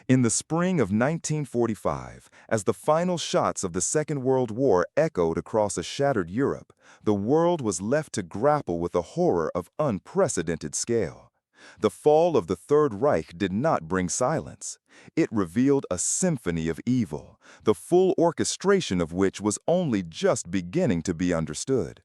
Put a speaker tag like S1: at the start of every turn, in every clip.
S1: In the spring of 1945, as the final shots of the Second World War echoed across a shattered Europe, the world was left to grapple with a horror of unprecedented scale. The fall of the Third Reich did not bring silence. It revealed a symphony of evil, the full orchestration of which was only just beginning to be understood.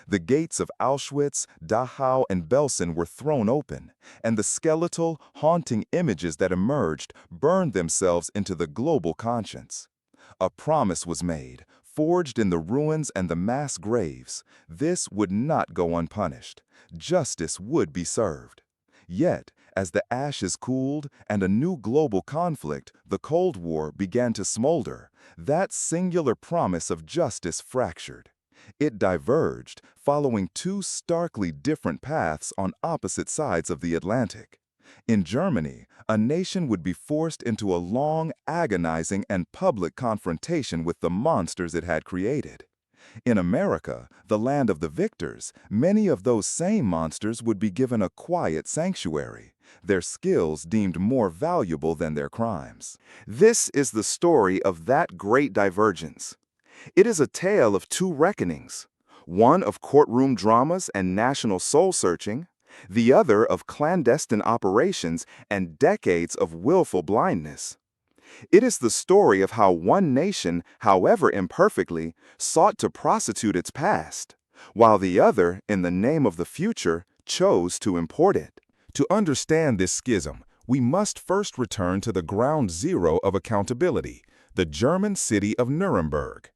S1: The gates of Auschwitz, Dachau, and Belsen were thrown open, and the skeletal, haunting images that emerged burned themselves into the global conscience. A promise was made, forged in the ruins and the mass graves. This would not go unpunished. Justice would be served. Yet, as the ashes cooled and a new global conflict, the Cold War, began to smolder, that singular promise of justice fractured. It diverged, following two starkly different paths on opposite sides of the Atlantic. In Germany, a nation would be forced into a long, agonizing, and public confrontation with the monsters it had created. In America, the land of the victors, many of those same monsters would be given a quiet sanctuary, their skills deemed more valuable than their crimes. This is the story of that great divergence. It is a tale of two reckonings, one of courtroom dramas and national soul-searching, the other of clandestine operations and decades of willful blindness. It is the story of how one nation, however imperfectly, sought to prostitute its past, while the other, in the name of the future, chose to import it. To understand this schism, we must first return to the ground zero of accountability, the German city of Nuremberg.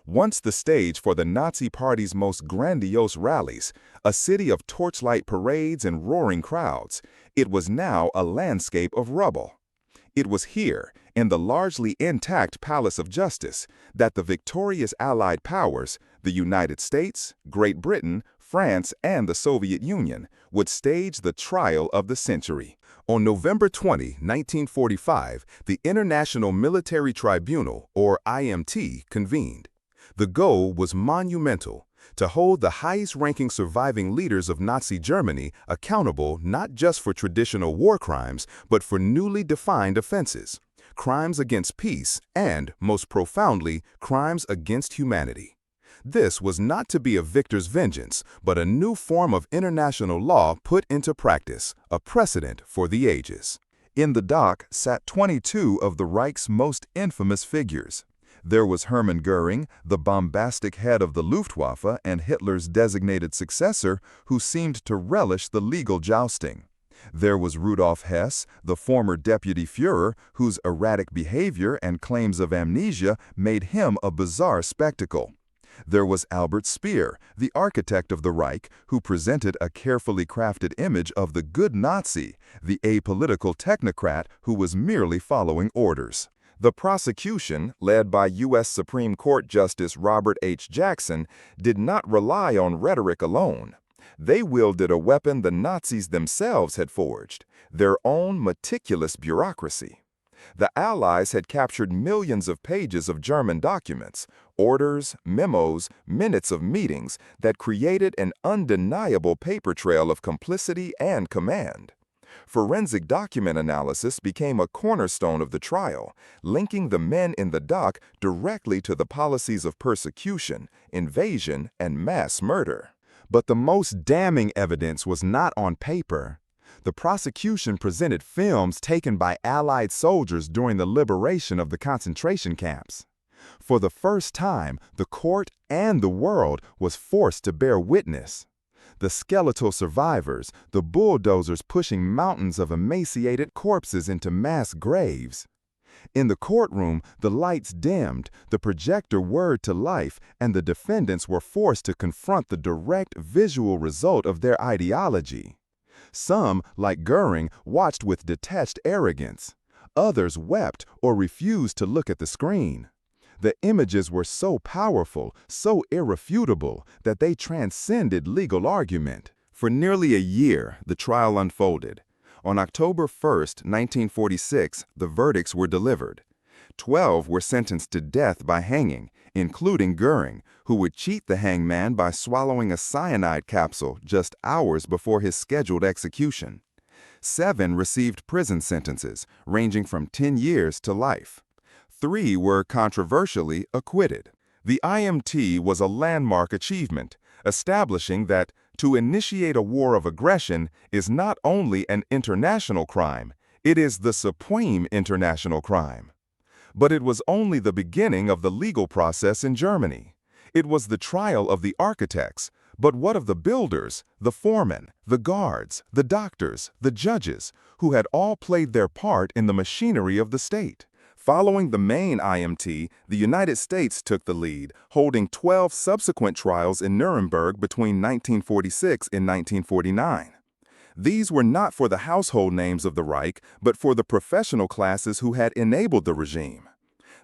S1: Once the stage for the Nazi Party's most grandiose rallies, a city of torchlight parades and roaring crowds, it was now a landscape of rubble. It was here, in the largely intact Palace of Justice, that the victorious Allied powers, the United States, Great Britain, France, and the Soviet Union, would stage the trial of the century. On November 20, 1945, the International Military Tribunal, or IMT, convened. The goal was monumental, to hold the highest-ranking surviving leaders of Nazi Germany accountable not just for traditional war crimes, but for newly defined offenses, crimes against peace, and, most profoundly, crimes against humanity. This was not to be a victor's vengeance, but a new form of international law put into practice, a precedent for the ages. In the dock sat 22 of the Reich's most infamous figures. There was Hermann Göring, the bombastic head of the Luftwaffe and Hitler's designated successor, who seemed to relish the legal jousting. There was Rudolf Hess, the former deputy Führer, whose erratic behavior and claims of amnesia made him a bizarre spectacle. There was Albert Speer, the architect of the Reich, who presented a carefully crafted image of the good Nazi, the apolitical technocrat who was merely following orders. The prosecution, led by U.S. Supreme Court Justice Robert H. Jackson, did not rely on rhetoric alone. They wielded a weapon the Nazis themselves had forged, their own meticulous bureaucracy. The Allies had captured millions of pages of German documents, orders, memos, minutes of meetings that created an undeniable paper trail of complicity and command. Forensic document analysis became a cornerstone of the trial, linking the men in the dock directly to the policies of persecution, invasion, and mass murder. But the most damning evidence was not on paper. The prosecution presented films taken by Allied soldiers during the liberation of the concentration camps. For the first time, the court and the world was forced to bear witness. The skeletal survivors, the bulldozers pushing mountains of emaciated corpses into mass graves. In the courtroom, the lights dimmed, the projector whirred to life, and the defendants were forced to confront the direct visual result of their ideology. Some, like Göring, watched with detached arrogance. Others wept or refused to look at the screen. The images were so powerful, so irrefutable, that they transcended legal argument. For nearly a year, the trial unfolded. On October 1, 1946, the verdicts were delivered. 12 were sentenced to death by hanging, including Göring, who would cheat the hangman by swallowing a cyanide capsule just hours before his scheduled execution. 7 received prison sentences, ranging from 10 years to life. 3 were controversially acquitted. The IMT was a landmark achievement, establishing that to initiate a war of aggression is not only an international crime, it is the supreme international crime. But it was only the beginning of the legal process in Germany. It was the trial of the architects, but what of the builders, the foremen, the guards, the doctors, the judges, who had all played their part in the machinery of the state? Following the main IMT, the United States took the lead, holding 12 subsequent trials in Nuremberg between 1946 and 1949. These were not for the household names of the Reich, but for the professional classes who had enabled the regime.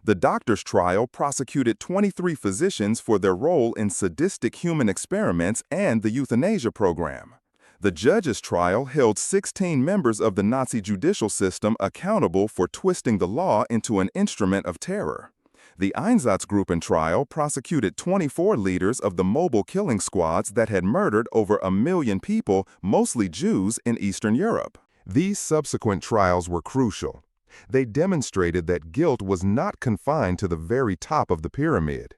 S1: The doctor's trial prosecuted 23 physicians for their role in sadistic human experiments and the euthanasia program. The judge's trial held 16 members of the Nazi judicial system accountable for twisting the law into an instrument of terror. The Einsatzgruppen trial prosecuted 24 leaders of the mobile killing squads that had murdered over 1 million people, mostly Jews, in Eastern Europe. These subsequent trials were crucial. They demonstrated that guilt was not confined to the very top of the pyramid.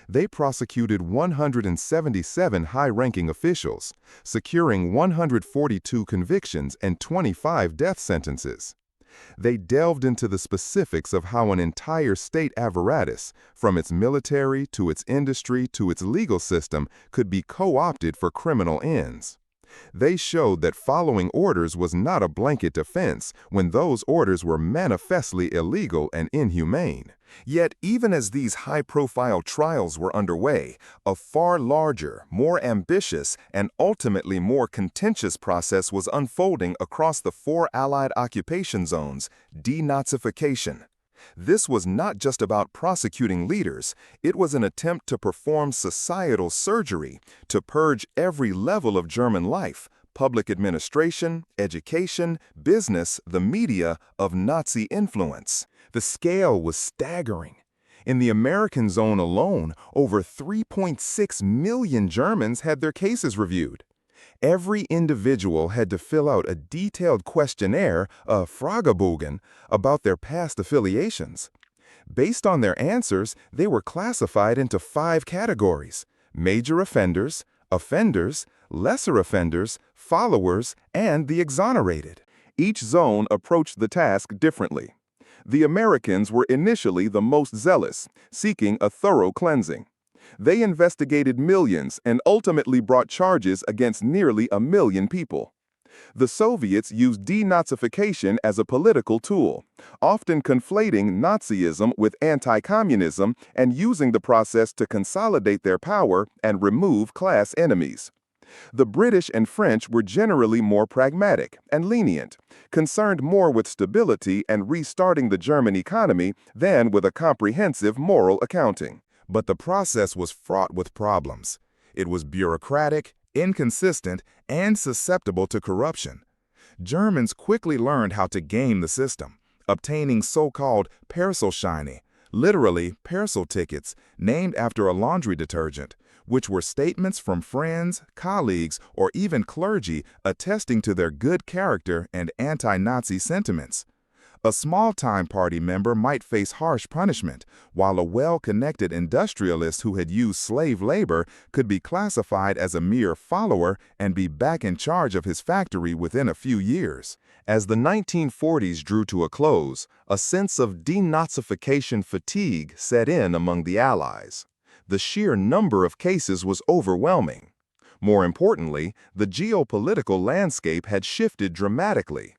S1: They prosecuted 177 high-ranking officials, securing 142 convictions and 25 death sentences. They delved into the specifics of how an entire state apparatus, from its military to its industry to its legal system, could be co-opted for criminal ends. They showed that following orders was not a blanket defense when those orders were manifestly illegal and inhumane. Yet, even as these high-profile trials were underway, a far larger, more ambitious, and ultimately more contentious process was unfolding across the 4 Allied occupation zones: denazification. This was not just about prosecuting leaders, it was an attempt to perform societal surgery, to purge every level of German life, public administration, education, business, the media, of Nazi influence. The scale was staggering. In the American zone alone, over 3.6 million Germans had their cases reviewed. Every individual had to fill out a detailed questionnaire, a Fragebogen, about their past affiliations. Based on their answers, they were classified into 5 categories: major offenders, offenders, lesser offenders, followers, and the exonerated. Each zone approached the task differently. The Americans were initially the most zealous, seeking a thorough cleansing. They investigated millions and ultimately brought charges against nearly 1 million people. The Soviets used denazification as a political tool, often conflating Nazism with anti-communism and using the process to consolidate their power and remove class enemies. The British and French were generally more pragmatic and lenient, concerned more with stability and restarting the German economy than with a comprehensive moral accounting. But the process was fraught with problems. It was bureaucratic, inconsistent, and susceptible to corruption. Germans quickly learned how to game the system, obtaining so-called Persilscheine, literally Persil tickets, named after a laundry detergent, which were statements from friends, colleagues, or even clergy attesting to their good character and anti-Nazi sentiments. A small-time party member might face harsh punishment, while a well-connected industrialist who had used slave labor could be classified as a mere follower and be back in charge of his factory within a few years. As the 1940s drew to a close, a sense of denazification fatigue set in among the Allies. The sheer number of cases was overwhelming. More importantly, the geopolitical landscape had shifted dramatically.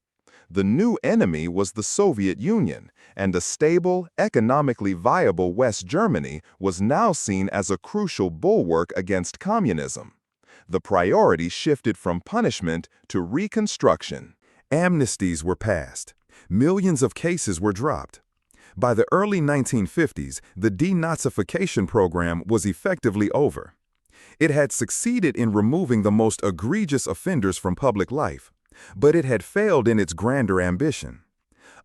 S1: The new enemy was the Soviet Union, and a stable, economically viable West Germany was now seen as a crucial bulwark against communism. The priority shifted from punishment to reconstruction. Amnesties were passed. Millions of cases were dropped. By the early 1950s, the denazification program was effectively over. It had succeeded in removing the most egregious offenders from public life, but it had failed in its grander ambition.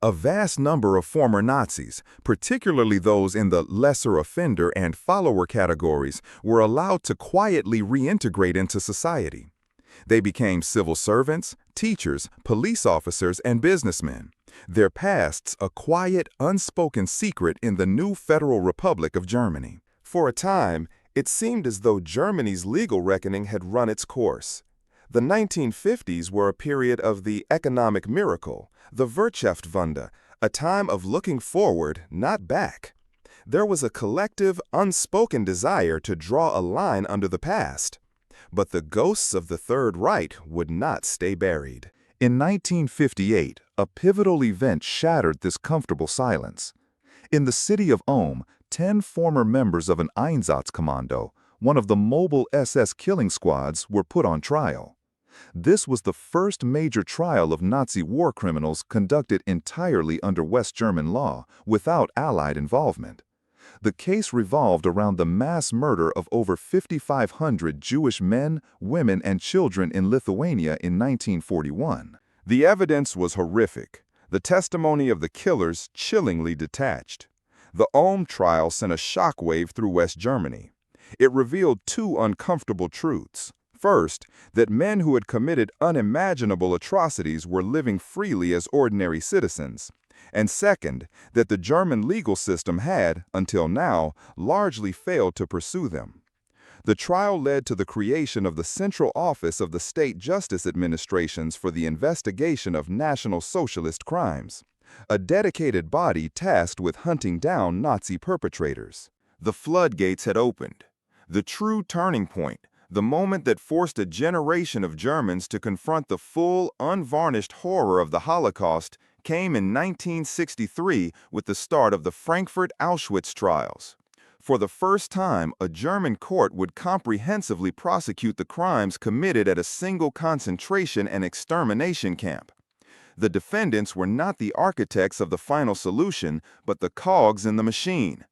S1: A vast number of former Nazis, particularly those in the lesser offender and follower categories, were allowed to quietly reintegrate into society. They became civil servants, teachers, police officers, and businessmen. Their pasts a quiet, unspoken secret in the new Federal Republic of Germany. For a time, it seemed as though Germany's legal reckoning had run its course. The 1950s were a period of the economic miracle, the Wirtschaftswunder, a time of looking forward, not back. There was a collective, unspoken desire to draw a line under the past. But the ghosts of the Third Reich would not stay buried. In 1958, a pivotal event shattered this comfortable silence. In the city of Ulm, 10 former members of an Einsatzkommando, one of the mobile SS killing squads, were put on trial. This was the first major trial of Nazi war criminals conducted entirely under West German law, without Allied involvement. The case revolved around the mass murder of over 5,500 Jewish men, women, and children in Lithuania in 1941. The evidence was horrific, the testimony of the killers chillingly detached. The Ulm trial sent a shockwave through West Germany. It revealed two uncomfortable truths. First, that men who had committed unimaginable atrocities were living freely as ordinary citizens. And second, that the German legal system had, until now, largely failed to pursue them. The trial led to the creation of the Central Office of the State Justice Administrations for the Investigation of National Socialist Crimes, a dedicated body tasked with hunting down Nazi perpetrators. The floodgates had opened. The true turning point, the moment that forced a generation of Germans to confront the full, unvarnished horror of the Holocaust, came in 1963 with the start of the Frankfurt Auschwitz Trials. For the first time, a German court would comprehensively prosecute the crimes committed at a single concentration and extermination camp. The defendants were not the architects of the final solution, but the cogs in the machine.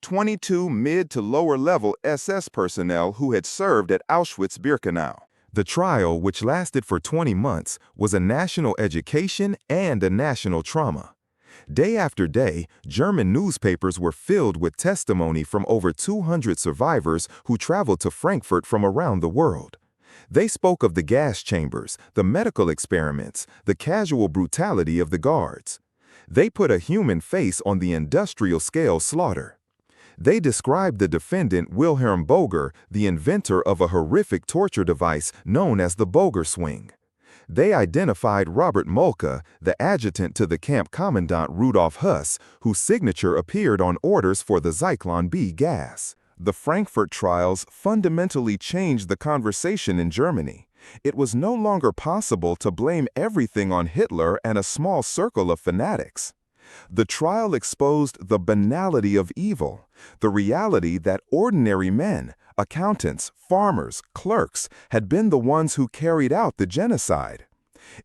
S1: 22 mid- to lower-level SS personnel who had served at Auschwitz-Birkenau. The trial, which lasted for 20 months, was a national education and a national trauma. Day after day, German newspapers were filled with testimony from over 200 survivors who traveled to Frankfurt from around the world. They spoke of the gas chambers, the medical experiments, the casual brutality of the guards. They put a human face on the industrial-scale slaughter. They described the defendant Wilhelm Boger, the inventor of a horrific torture device known as the Boger swing. They identified Robert Molke, the adjutant to the camp commandant Rudolf Höss, whose signature appeared on orders for the Zyklon B gas. The Frankfurt trials fundamentally changed the conversation in Germany. It was no longer possible to blame everything on Hitler and a small circle of fanatics. The trial exposed the banality of evil, the reality that ordinary men, accountants, farmers, clerks, had been the ones who carried out the genocide.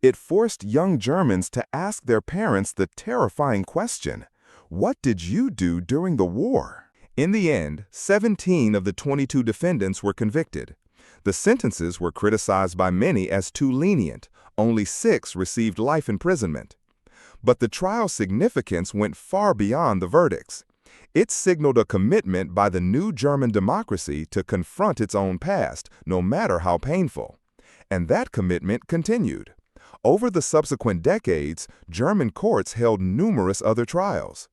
S1: It forced young Germans to ask their parents the terrifying question, "What did you do during the war?" In the end, 17 of the 22 defendants were convicted. The sentences were criticized by many as too lenient. Only 6 received life imprisonment. But the trial's significance went far beyond the verdicts. It signaled a commitment by the new German democracy to confront its own past, no matter how painful. And that commitment continued. Over the subsequent decades, German courts held numerous other trials.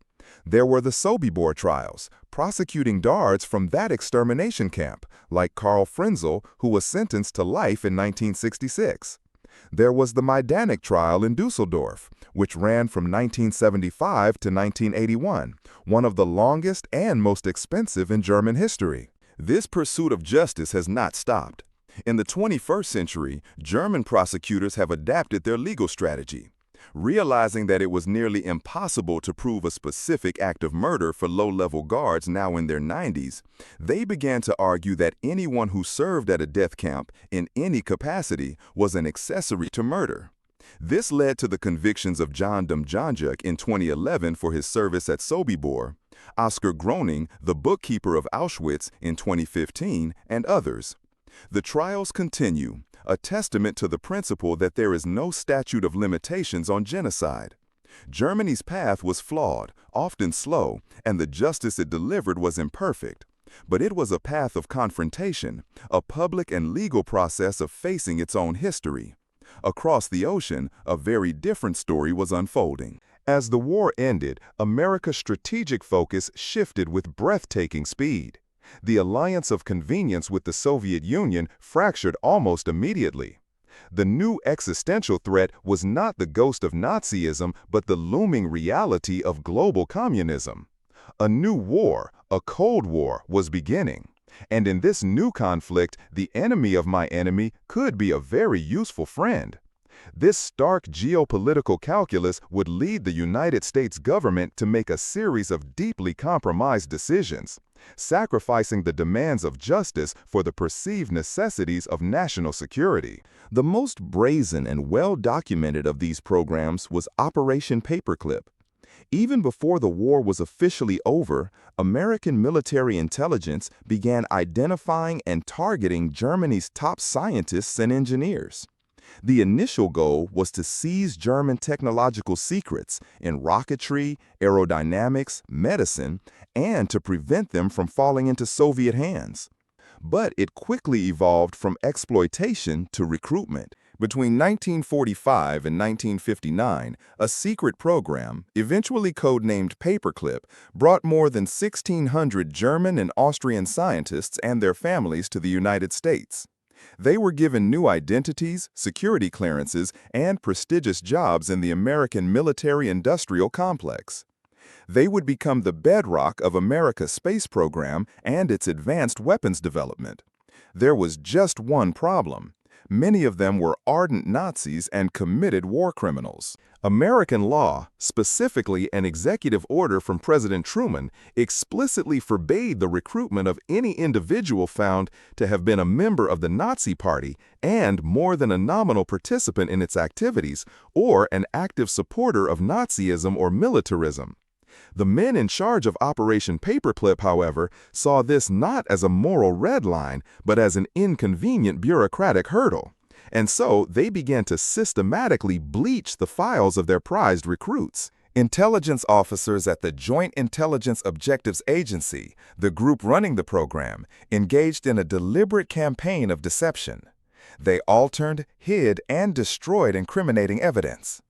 S1: There were the Sobibor trials, prosecuting guards from that extermination camp, like Karl Frenzel, who was sentenced to life in 1966. There was the Majdanek trial in Dusseldorf, which ran from 1975 to 1981, one of the longest and most expensive in German history. This pursuit of justice has not stopped. In the 21st century, German prosecutors have adapted their legal strategy. Realizing that it was nearly impossible to prove a specific act of murder for low-level guards now in their 90s, they began to argue that anyone who served at a death camp in any capacity was an accessory to murder. This led to the convictions of John Demjanjuk in 2011 for his service at Sobibor, Oscar Groening, the bookkeeper of Auschwitz, in 2015, and others. The trials continue, a testament to the principle that there is no statute of limitations on genocide. Germany's path was flawed, often slow, and the justice it delivered was imperfect. But it was a path of confrontation, a public and legal process of facing its own history. Across the ocean, a very different story was unfolding. As the war ended, America's strategic focus shifted with breathtaking speed. The alliance of convenience with the Soviet Union fractured almost immediately. The new existential threat was not the ghost of Nazism, but the looming reality of global communism. A new war, a Cold War, was beginning. And in this new conflict, the enemy of my enemy could be a very useful friend. This stark geopolitical calculus would lead the United States government to make a series of deeply compromised decisions, sacrificing the demands of justice for the perceived necessities of national security. The most brazen and well-documented of these programs was Operation Paperclip. Even before the war was officially over, American military intelligence began identifying and targeting Germany's top scientists and engineers. The initial goal was to seize German technological secrets in rocketry, aerodynamics, medicine, and to prevent them from falling into Soviet hands. But it quickly evolved from exploitation to recruitment. Between 1945 and 1959, a secret program, eventually codenamed Paperclip, brought more than 1,600 German and Austrian scientists and their families to the United States. They were given new identities, security clearances, and prestigious jobs in the American military-industrial complex. They would become the bedrock of America's space program and its advanced weapons development. There was just one problem. Many of them were ardent Nazis and committed war criminals. American law, specifically an executive order from President Truman, explicitly forbade the recruitment of any individual found to have been a member of the Nazi Party and more than a nominal participant in its activities or an active supporter of Nazism or militarism. The men in charge of Operation Paperclip, however, saw this not as a moral red line, but as an inconvenient bureaucratic hurdle. And so they began to systematically bleach the files of their prized recruits. Intelligence officers at the Joint Intelligence Objectives Agency, the group running the program, engaged in a deliberate campaign of deception. They altered, hid, and destroyed incriminating evidence.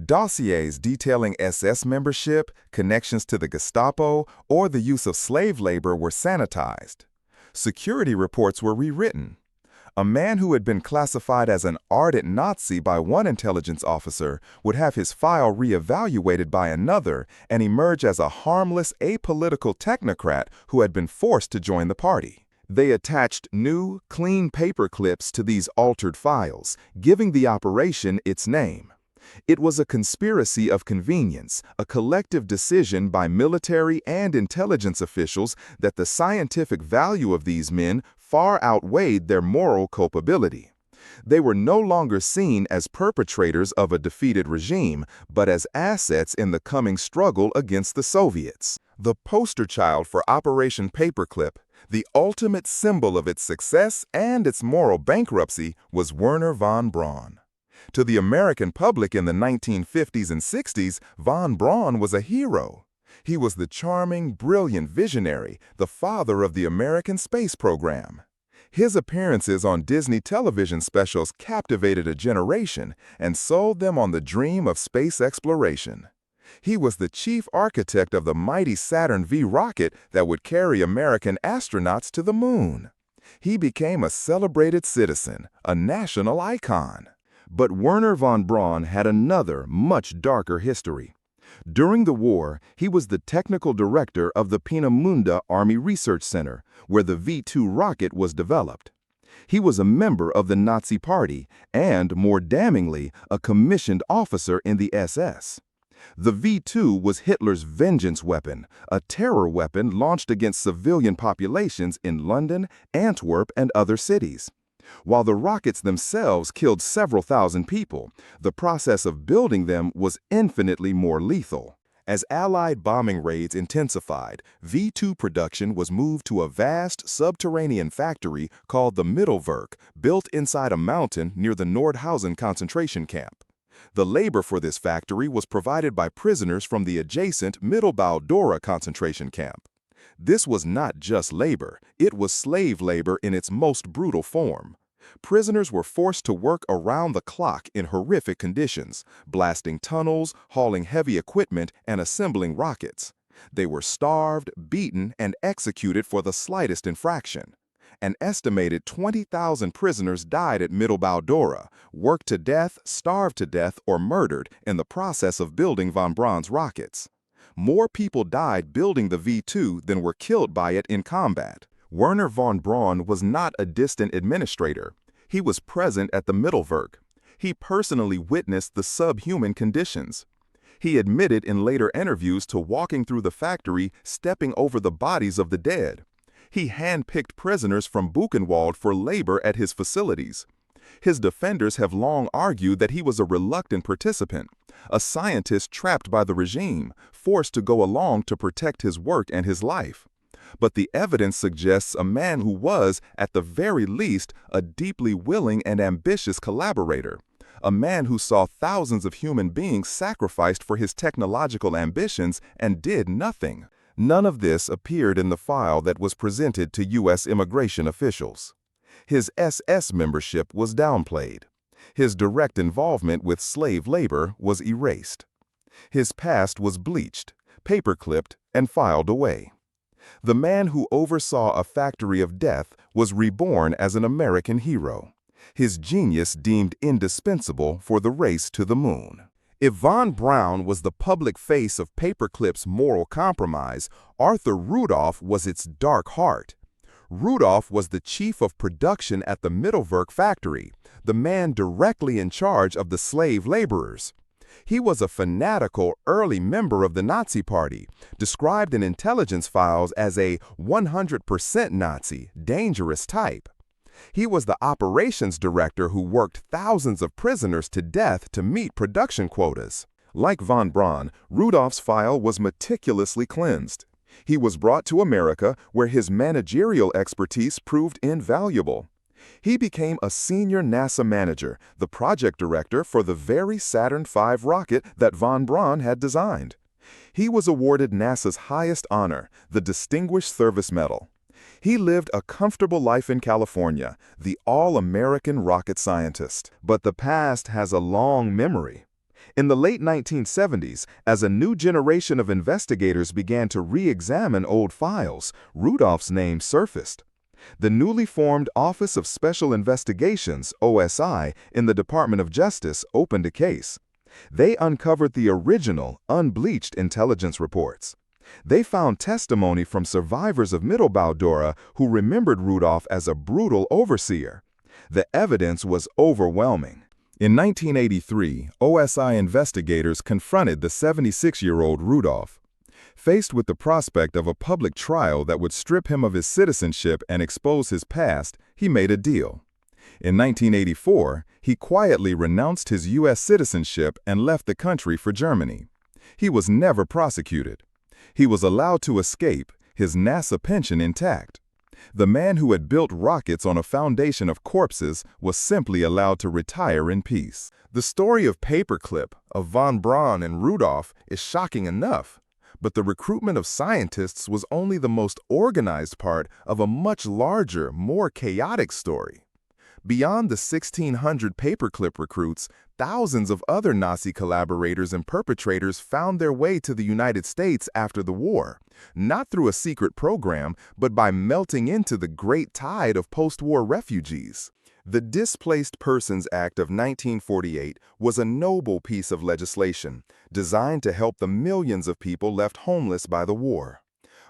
S1: Dossiers detailing SS membership, connections to the Gestapo, or the use of slave labor were sanitized. Security reports were rewritten. A man who had been classified as an ardent Nazi by one intelligence officer would have his file reevaluated by another and emerge as a harmless, apolitical technocrat who had been forced to join the party. They attached new, clean paper clips to these altered files, giving the operation its name. It was a conspiracy of convenience, a collective decision by military and intelligence officials that the scientific value of these men far outweighed their moral culpability. They were no longer seen as perpetrators of a defeated regime, but as assets in the coming struggle against the Soviets. The poster child for Operation Paperclip, the ultimate symbol of its success and its moral bankruptcy, was Wernher von Braun. To the American public in the 1950s and 60s, von Braun was a hero. He was the charming, brilliant visionary, the father of the American space program. His appearances on Disney television specials captivated a generation and sold them on the dream of space exploration. He was the chief architect of the mighty Saturn V rocket that would carry American astronauts to the moon. He became a celebrated citizen, a national icon. But Wernher von Braun had another, much darker history. During the war, he was the technical director of the Peenemünde Army Research Center, where the V-2 rocket was developed. He was a member of the Nazi Party and, more damningly, a commissioned officer in the SS. The V-2 was Hitler's vengeance weapon, a terror weapon launched against civilian populations in London, Antwerp, and other cities. While the rockets themselves killed several thousand people, the process of building them was infinitely more lethal. As Allied bombing raids intensified, V-2 production was moved to a vast subterranean factory called the Mittelwerk, built inside a mountain near the Nordhausen concentration camp. The labor for this factory was provided by prisoners from the adjacent Mittelbau-Dora concentration camp. This was not just labor, it was slave labor in its most brutal form. Prisoners were forced to work around the clock in horrific conditions, blasting tunnels, hauling heavy equipment, and assembling rockets. They were starved, beaten, and executed for the slightest infraction. An estimated 20,000 prisoners died at Mittelbau-Dora, worked to death, starved to death, or murdered in the process of building von Braun's rockets. More people died building the V2 than were killed by it in combat. Werner von Braun was not a distant administrator. He was present at the Mittelwerk. He personally witnessed the subhuman conditions. He admitted in later interviews to walking through the factory, stepping over the bodies of the dead. He handpicked prisoners from Buchenwald for labor at his facilities. His defenders have long argued that he was a reluctant participant, a scientist trapped by the regime, forced to go along to protect his work and his life. But the evidence suggests a man who was, at the very least, a deeply willing and ambitious collaborator, a man who saw thousands of human beings sacrificed for his technological ambitions and did nothing. None of this appeared in the file that was presented to U.S. immigration officials. His SS membership was downplayed. His direct involvement with slave labor was erased. His past was bleached, paperclipped, and filed away. The man who oversaw a factory of death was reborn as an American hero, his genius deemed indispensable for the race to the moon. If von Braun was the public face of Paperclip's moral compromise, Arthur Rudolph was its dark heart. Rudolph was the chief of production at the Mittelwerk factory, the man directly in charge of the slave laborers. He was a fanatical early member of the Nazi Party, described in intelligence files as a 100% Nazi, dangerous type. He was the operations director who worked thousands of prisoners to death to meet production quotas. Like von Braun, Rudolph's file was meticulously cleansed. He was brought to America, where his managerial expertise proved invaluable. He became a senior NASA manager, the project director for the very Saturn V rocket that von Braun had designed. He was awarded NASA's highest honor, the Distinguished Service Medal. He lived a comfortable life in California, the all-American rocket scientist. But the past has a long memory. In the late 1970s, as a new generation of investigators began to re-examine old files, Rudolph's name surfaced. The newly formed Office of Special Investigations, OSI, in the Department of Justice opened a case. They uncovered the original, unbleached intelligence reports. They found testimony from survivors of Mittelbau-Dora who remembered Rudolph as a brutal overseer. The evidence was overwhelming. In 1983, OSI investigators confronted the 76-year-old Rudolph. Faced with the prospect of a public trial that would strip him of his citizenship and expose his past, he made a deal. In 1984, he quietly renounced his U.S. citizenship and left the country for Germany. He was never prosecuted. He was allowed to escape, his NASA pension intact. The man who had built rockets on a foundation of corpses was simply allowed to retire in peace. The story of Paperclip, of von Braun and Rudolph is shocking enough, but the recruitment of scientists was only the most organized part of a much larger, more chaotic story. Beyond the 1,600 Paperclip recruits, thousands of other Nazi collaborators and perpetrators found their way to the United States after the war, not through a secret program, but by melting into the great tide of post-war refugees. The Displaced Persons Act of 1948 was a noble piece of legislation designed to help the millions of people left homeless by the war.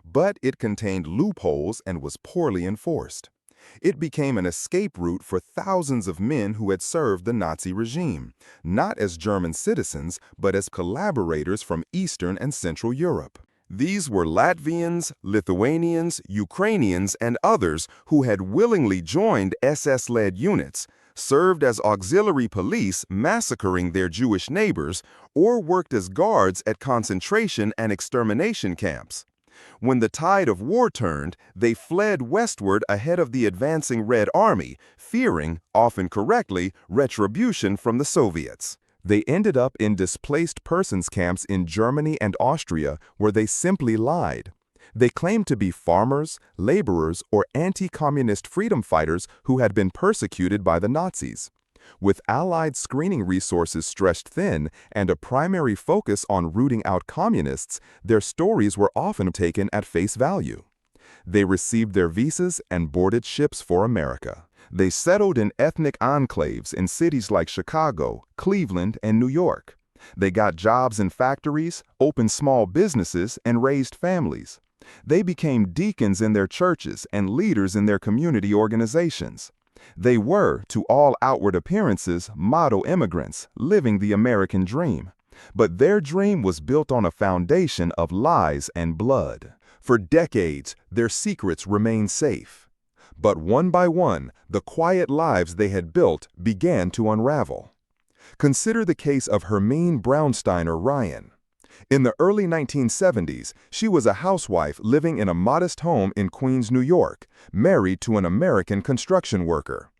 S1: But it contained loopholes and was poorly enforced. It became an escape route for thousands of men who had served the Nazi regime, not as German citizens, but as collaborators from Eastern and Central Europe. These were Latvians, Lithuanians, Ukrainians, and others who had willingly joined SS-led units, served as auxiliary police massacring their Jewish neighbors, or worked as guards at concentration and extermination camps. When the tide of war turned, they fled westward ahead of the advancing Red Army, fearing, often correctly, retribution from the Soviets. They ended up in displaced persons camps in Germany and Austria, where they simply lied. They claimed to be farmers, laborers, or anti-communist freedom fighters who had been persecuted by the Nazis. With Allied screening resources stretched thin and a primary focus on rooting out communists, their stories were often taken at face value. They received their visas and boarded ships for America. They settled in ethnic enclaves in cities like Chicago, Cleveland, and New York. They got jobs in factories, opened small businesses, and raised families. They became deacons in their churches and leaders in their community organizations. They were, to all outward appearances, model immigrants, living the American dream. But their dream was built on a foundation of lies and blood. For decades, their secrets remained safe. But one by one, the quiet lives they had built began to unravel. Consider the case of Hermine Braunsteiner Ryan. In the early 1970s, she was a housewife living in a modest home in Queens, New York, married to an American construction worker.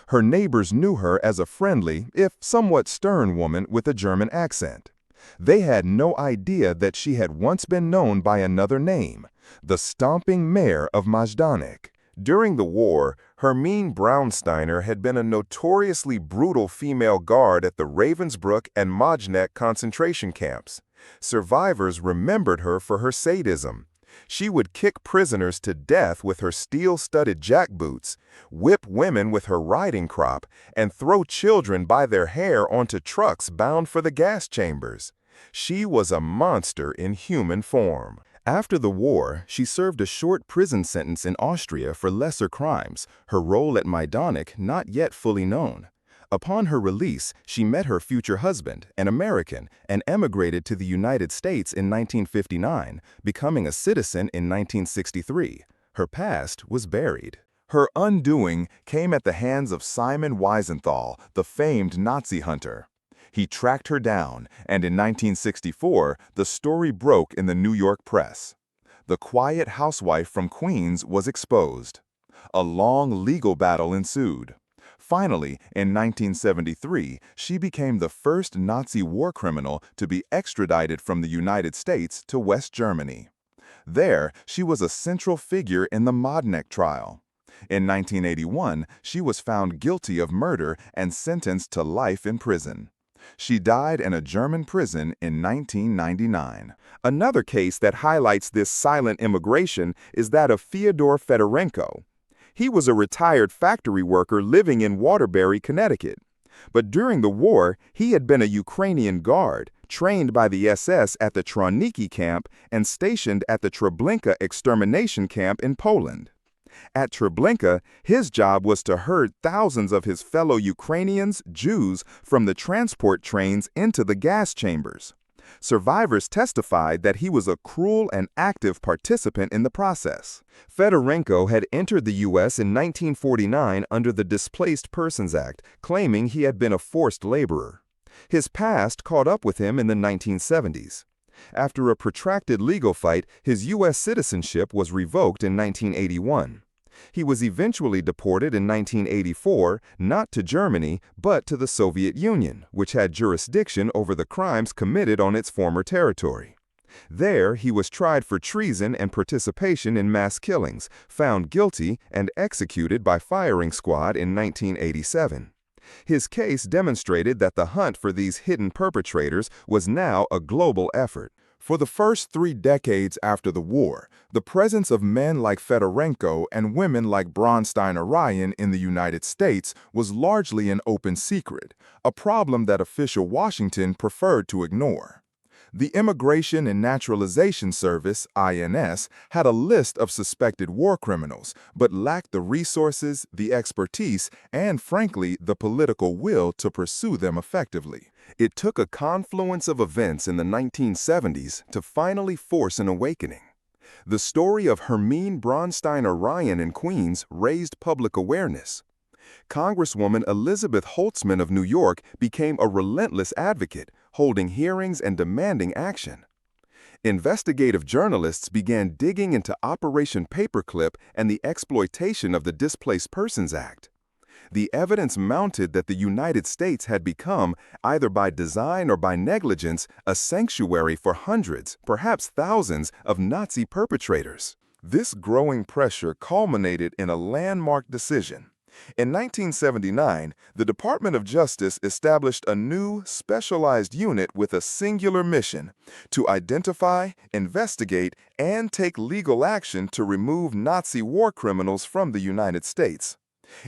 S1: Her neighbors knew her as a friendly, if somewhat stern woman with a German accent. They had no idea that she had once been known by another name, the stomping mayor of Majdanek. During the war, Hermine Braunsteiner had been a notoriously brutal female guard at the Ravensbrück and Majdanek concentration camps. Survivors remembered her for her sadism. She would kick prisoners to death with her steel-studded jackboots, whip women with her riding crop, and throw children by their hair onto trucks bound for the gas chambers. She was a monster in human form. After the war, she served a short prison sentence in Austria for lesser crimes, her role at Majdanek not yet fully known. Upon her release, she met her future husband, an American, and emigrated to the United States in 1959, becoming a citizen in 1963. Her past was buried. Her undoing came at the hands of Simon Wiesenthal, the famed Nazi hunter. He tracked her down, and in 1964, the story broke in the New York press. The quiet housewife from Queens was exposed. A long legal battle ensued. Finally, in 1973, she became the first Nazi war criminal to be extradited from the United States to West Germany. There, she was a central figure in the Majdanek trial. In 1981, she was found guilty of murder and sentenced to life in prison. She died in a German prison in 1999. Another case that highlights this silent immigration is that of Fyodor Fedorenko. He was a retired factory worker living in Waterbury, Connecticut. But during the war, he had been a Ukrainian guard, trained by the SS at the Troniki camp and stationed at the Treblinka extermination camp in Poland. At Treblinka, his job was to herd thousands of his fellow Ukrainians, Jews, from the transport trains into the gas chambers. Survivors testified that he was a cruel and active participant in the process. Fedorenko had entered the U.S. in 1949 under the Displaced Persons Act, claiming he had been a forced laborer. His past caught up with him in the 1970s. After a protracted legal fight, his U.S. citizenship was revoked in 1981. He was eventually deported in 1984, not to Germany, but to the Soviet Union, which had jurisdiction over the crimes committed on its former territory. There, he was tried for treason and participation in mass killings, found guilty, and executed by firing squad in 1987. His case demonstrated that the hunt for these hidden perpetrators was now a global effort. For the first 3 decades after the war, the presence of men like Fedorenko and women like Braunsteiner Ryan in the United States was largely an open secret, a problem that official Washington preferred to ignore. The Immigration and Naturalization Service, INS, had a list of suspected war criminals, but lacked the resources, the expertise, and frankly, the political will to pursue them effectively. It took a confluence of events in the 1970s to finally force an awakening. The story of Hermine Braunsteiner Ryan in Queens raised public awareness. Congresswoman Elizabeth Holtzman of New York became a relentless advocate, holding hearings and demanding action. Investigative journalists began digging into Operation Paperclip and the exploitation of the Displaced Persons Act. The evidence mounted that the United States had become, either by design or by negligence, a sanctuary for hundreds, perhaps thousands, of Nazi perpetrators. This growing pressure culminated in a landmark decision. In 1979, the Department of Justice established a new, specialized unit with a singular mission: to identify, investigate, and take legal action to remove Nazi war criminals from the United States.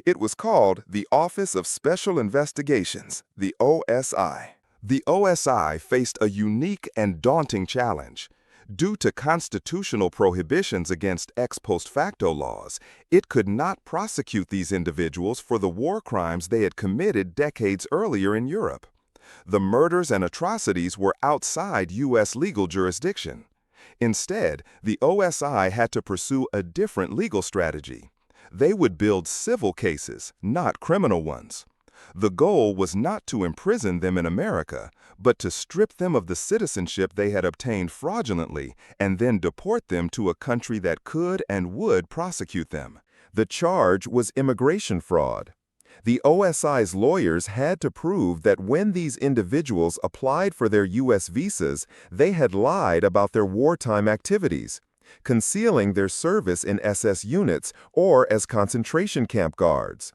S1: It was called the Office of Special Investigations, the OSI. The OSI faced a unique and daunting challenge. Due to constitutional prohibitions against ex post facto laws, it could not prosecute these individuals for the war crimes they had committed decades earlier in Europe. The murders and atrocities were outside U.S. legal jurisdiction. Instead, the OSI had to pursue a different legal strategy. They would build civil cases, not criminal ones. The goal was not to imprison them in America, but to strip them of the citizenship they had obtained fraudulently and then deport them to a country that could and would prosecute them. The charge was immigration fraud. The OSI's lawyers had to prove that when these individuals applied for their U.S. visas, they had lied about their wartime activities, concealing their service in SS units or as concentration camp guards.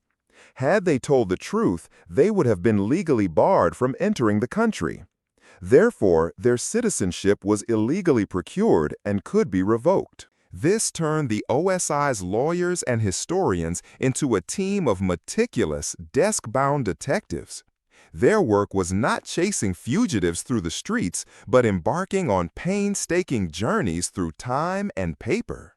S1: Had they told the truth, they would have been legally barred from entering the country. Therefore, their citizenship was illegally procured and could be revoked. This turned the OSI's lawyers and historians into a team of meticulous, desk-bound detectives. Their work was not chasing fugitives through the streets, but embarking on painstaking journeys through time and paper.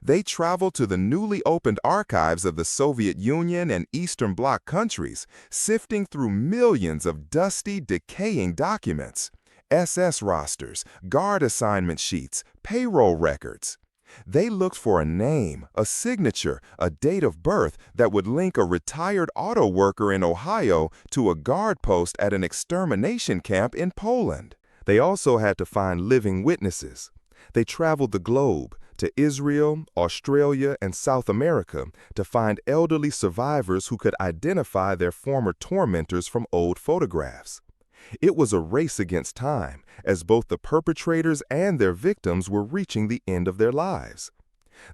S1: They traveled to the newly opened archives of the Soviet Union and Eastern Bloc countries, sifting through millions of dusty, decaying documents, SS rosters, guard assignment sheets, payroll records. They looked for a name, a signature, a date of birth that would link a retired auto worker in Ohio to a guard post at an extermination camp in Poland. They also had to find living witnesses. They traveled the globe, to Israel, Australia, and South America to find elderly survivors who could identify their former tormentors from old photographs. It was a race against time, as both the perpetrators and their victims were reaching the end of their lives.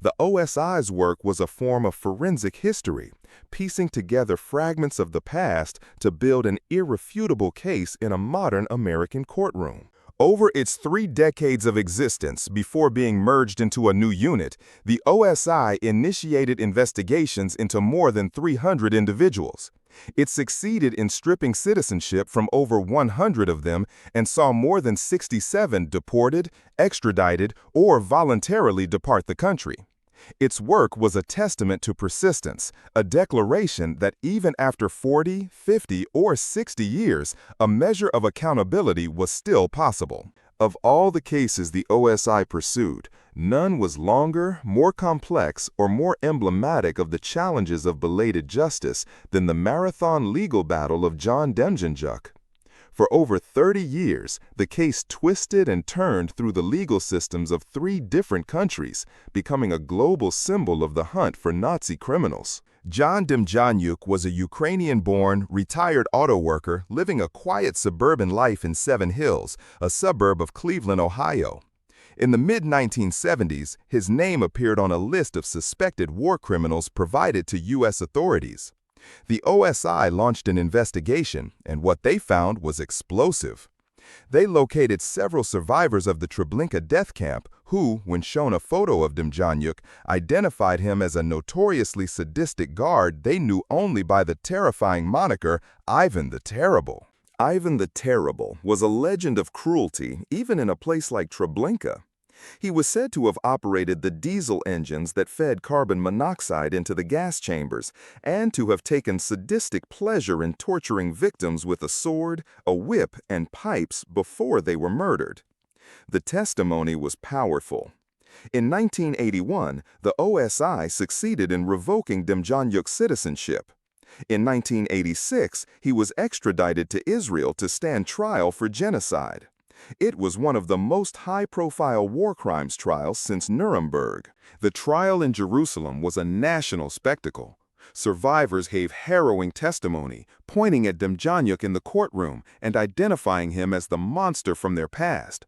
S1: The OSI's work was a form of forensic history, piecing together fragments of the past to build an irrefutable case in a modern American courtroom. Over its 3 decades of existence before being merged into a new unit, the OSI initiated investigations into more than 300 individuals. It succeeded in stripping citizenship from over 100 of them and saw more than 67 deported, extradited, or voluntarily depart the country. Its work was a testament to persistence, a declaration that even after 40, 50, or 60 years, a measure of accountability was still possible. Of all the cases the OSI pursued, none was longer, more complex, or more emblematic of the challenges of belated justice than the marathon legal battle of John Demjanjuk. For over 30 years, the case twisted and turned through the legal systems of 3 different countries, becoming a global symbol of the hunt for Nazi criminals. John Demjanjuk was a Ukrainian-born, retired auto worker living a quiet suburban life in Seven Hills, a suburb of Cleveland, Ohio. In the mid-1970s, his name appeared on a list of suspected war criminals provided to U.S. authorities. The OSI launched an investigation, and what they found was explosive. They located several survivors of the Treblinka death camp who, when shown a photo of Demjanjuk, identified him as a notoriously sadistic guard they knew only by the terrifying moniker Ivan the Terrible. Ivan the Terrible was a legend of cruelty even in a place like Treblinka. He was said to have operated the diesel engines that fed carbon monoxide into the gas chambers and to have taken sadistic pleasure in torturing victims with a sword, a whip, and pipes before they were murdered. The testimony was powerful. In 1981, the OSI succeeded in revoking Demjanjuk's citizenship. In 1986, he was extradited to Israel to stand trial for genocide. It was one of the most high-profile war crimes trials since Nuremberg. The trial in Jerusalem was a national spectacle. Survivors gave harrowing testimony, pointing at Demjanjuk in the courtroom and identifying him as the monster from their past.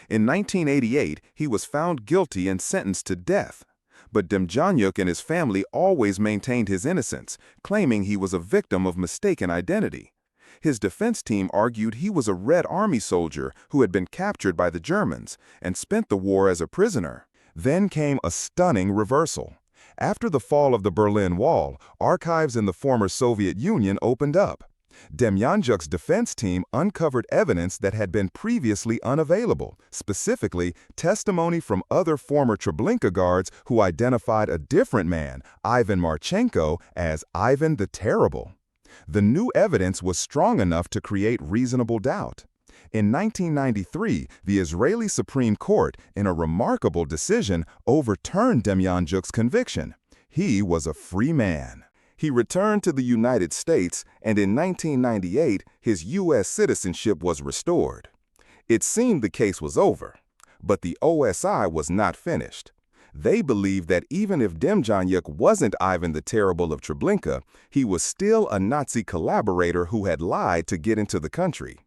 S1: In 1988, he was found guilty and sentenced to death. But Demjanjuk and his family always maintained his innocence, claiming he was a victim of mistaken identity. His defense team argued he was a Red Army soldier who had been captured by the Germans and spent the war as a prisoner. Then came a stunning reversal. After the fall of the Berlin Wall, archives in the former Soviet Union opened up. Demjanjuk's defense team uncovered evidence that had been previously unavailable, specifically testimony from other former Treblinka guards who identified a different man, Ivan Marchenko, as Ivan the Terrible. The new evidence was strong enough to create reasonable doubt. In 1993, the Israeli Supreme Court, in a remarkable decision, overturned Demjanjuk's conviction. He was a free man. He returned to the United States, and in 1998, his U.S. citizenship was restored. It seemed the case was over, but the OSI was not finished. They believed that even if Demjanjuk wasn't Ivan the Terrible of Treblinka, he was still a Nazi collaborator who had lied to get into the country.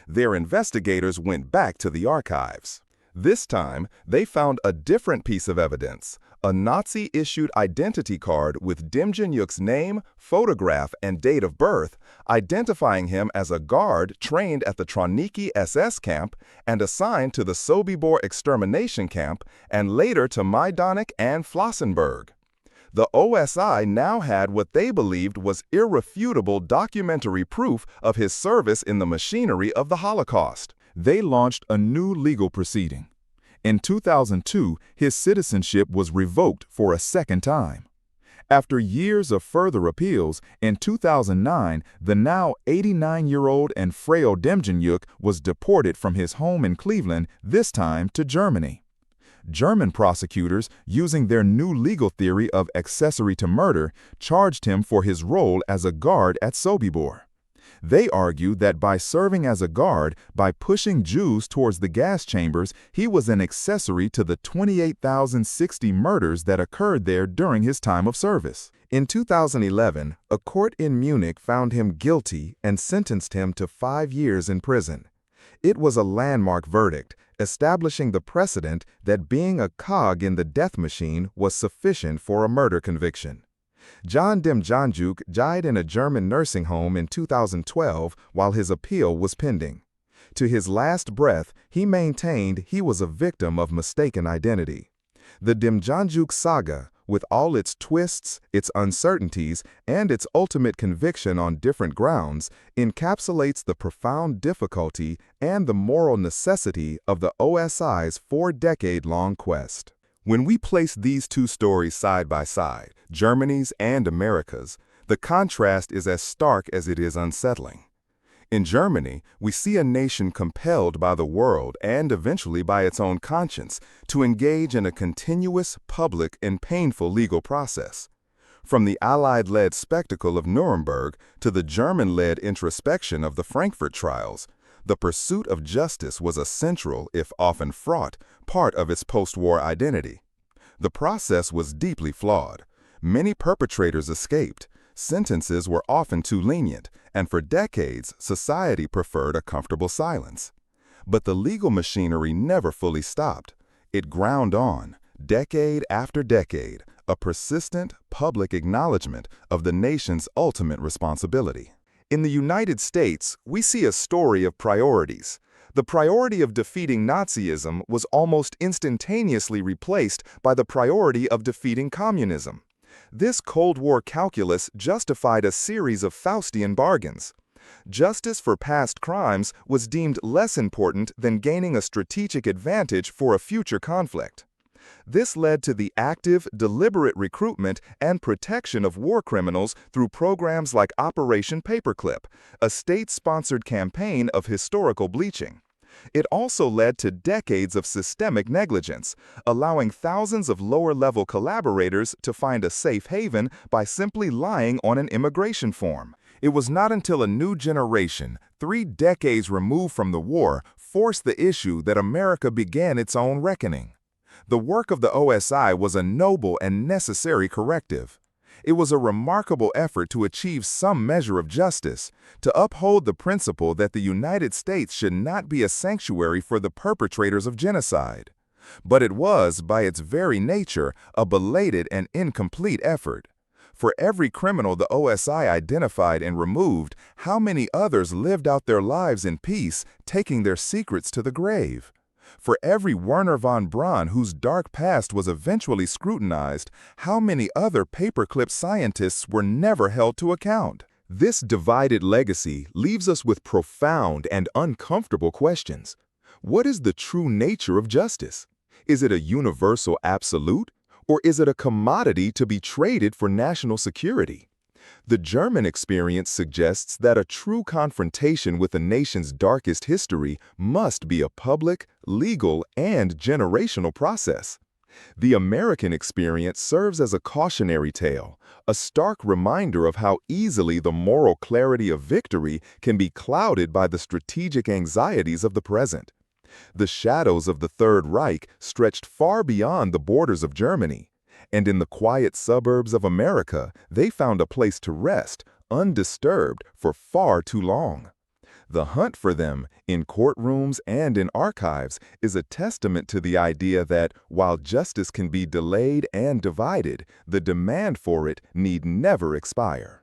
S1: Their investigators went back to the archives. This time, they found a different piece of evidence, a Nazi-issued identity card with Demjanjuk's name, photograph, and date of birth, identifying him as a guard trained at the Troniki SS camp and assigned to the Sobibor extermination camp and later to Majdanek and Flossenburg. The OSI now had what they believed was irrefutable documentary proof of his service in the machinery of the Holocaust. They launched a new legal proceeding. In 2002, his citizenship was revoked for a second time. After years of further appeals, in 2009, the now 89-year-old and frail Demjanjuk was deported from his home in Cleveland, this time to Germany. German prosecutors, using their new legal theory of accessory to murder, charged him for his role as a guard at Sobibor. They argued that by serving as a guard, by pushing Jews towards the gas chambers, he was an accessory to the 28,060 murders that occurred there during his time of service. In 2011, a court in Munich found him guilty and sentenced him to 5 years in prison. It was a landmark verdict, establishing the precedent that being a cog in the death machine was sufficient for a murder conviction. John Demjanjuk died in a German nursing home in 2012 while his appeal was pending. To his last breath, he maintained he was a victim of mistaken identity. The Demjanjuk saga, with all its twists, its uncertainties, and its ultimate conviction on different grounds, encapsulates the profound difficulty and the moral necessity of the OSI's 4-decade-long quest. When we place these two stories side by side, Germany's and America's, the contrast is as stark as it is unsettling. In Germany, we see a nation compelled by the world and eventually by its own conscience to engage in a continuous, public, and painful legal process. From the Allied-led spectacle of Nuremberg to the German-led introspection of the Frankfurt Trials, the pursuit of justice was a central, if often fraught, part of its post-war identity. The process was deeply flawed. Many perpetrators escaped. Sentences were often too lenient, and for decades, society preferred a comfortable silence. But the legal machinery never fully stopped. It ground on, decade after decade, a persistent public acknowledgement of the nation's ultimate responsibility. In the United States, we see a story of priorities. The priority of defeating Nazism was almost instantaneously replaced by the priority of defeating communism. This Cold War calculus justified a series of Faustian bargains. Justice for past crimes was deemed less important than gaining a strategic advantage for a future conflict. This led to the active, deliberate recruitment and protection of war criminals through programs like Operation Paperclip, a state-sponsored campaign of historical bleaching. It also led to decades of systemic negligence, allowing thousands of lower-level collaborators to find a safe haven by simply lying on an immigration form. It was not until a new generation, 3 decades removed from the war, forced the issue that America began its own reckoning. The work of the OSI was a noble and necessary corrective. It was a remarkable effort to achieve some measure of justice, to uphold the principle that the United States should not be a sanctuary for the perpetrators of genocide. But it was, by its very nature, a belated and incomplete effort. For every criminal the OSI identified and removed, how many others lived out their lives in peace, taking their secrets to the grave? For every Werner von Braun whose dark past was eventually scrutinized, how many other paperclip scientists were never held to account? This divided legacy leaves us with profound and uncomfortable questions. What is the true nature of justice? Is it a universal absolute, or is it a commodity to be traded for national security? The German experience suggests that a true confrontation with a nation's darkest history must be a public, legal, and generational process. The American experience serves as a cautionary tale, a stark reminder of how easily the moral clarity of victory can be clouded by the strategic anxieties of the present. The shadows of the Third Reich stretched far beyond the borders of Germany, and in the quiet suburbs of America, they found a place to rest, undisturbed, for far too long. The hunt for them, in courtrooms and in archives, is a testament to the idea that, while justice can be delayed and divided, the demand for it need never expire.